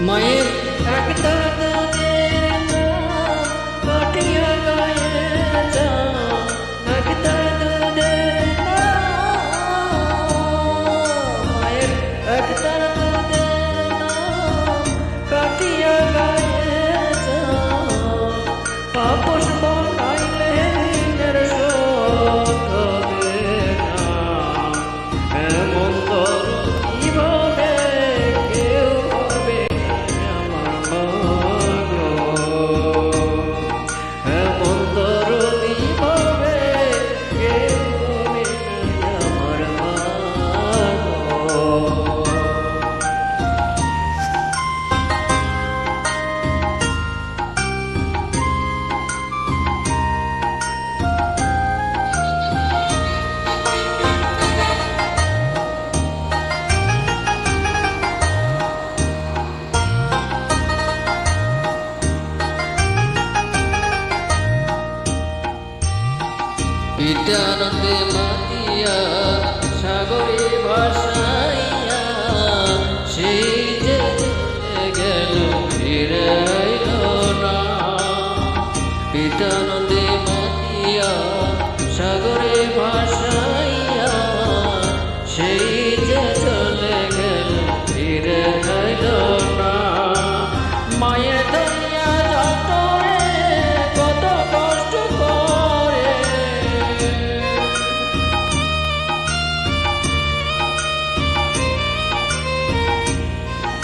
মায়ের একটা দুধের নাম কাটিয়া গায়ে যাও, একটা দুধের নাম, মায়ের একটা দুধের নাম কাটিয়া গায়ে যাও, পাপস বনাইলে ঋণের শোধ হবে না। এমন দরদি ভাবে কেউ হবে না আমার মা গো, এমন দরদি ভাবে কেউ হবে না আমার মা গো। পিতা আনন্দে মাতিয়া সাগরে ভাসাইয়া, সেই যে চলে গেল ফিরে আইল না। পিতা আনন্দে মাতিয়া সাগরে ভাসাইয়া, সেই যে চলে গেল ফিরে আইল না। মায়ের ধরিয়া যতরে কত কষ্ট করে,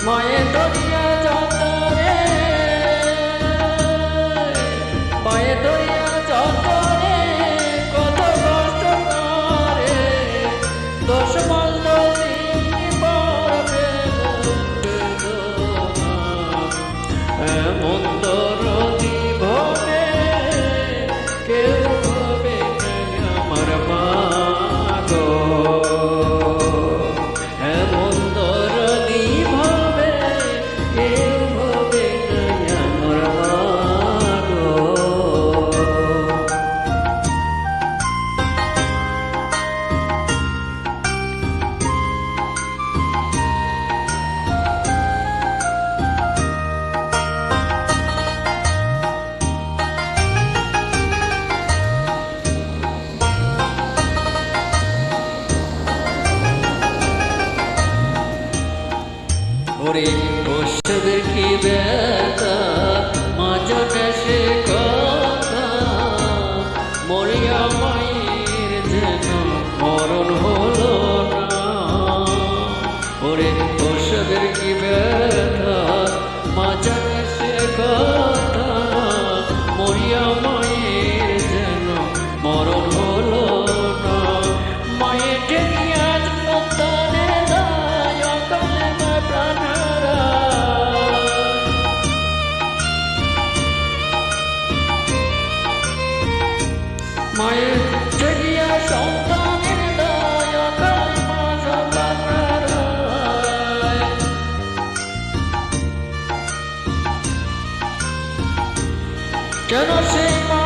মায়ের ধরিয়া যতরে, মায়ের ধরিয়া যতরে কত কষ্ট করে, 10 মাস দিন পড়বে বেদনা। এমন দরদি ভবে কেউ হবে না আমার মা গো, এমন দরদি ভবে কেউ হবে না আমার মা গো। ওরে ওসবের কি ব্যথা মা জানে সে কথা, মরিয়া মায়ের যেন মরণ হলো না। ওরে ওসবের কি ব্যথা মা জানে সে কথা, মরিয়া মায়ের যেন মরণ হলো না। মায়ের ঠেকিয়া সন্তানে দায় অকালে মা প্রাণ হারায়, মায়ের ঠেকিয়া সন্তানের দায় অকালে মা প্রাণ হারায়। কেন সেই মা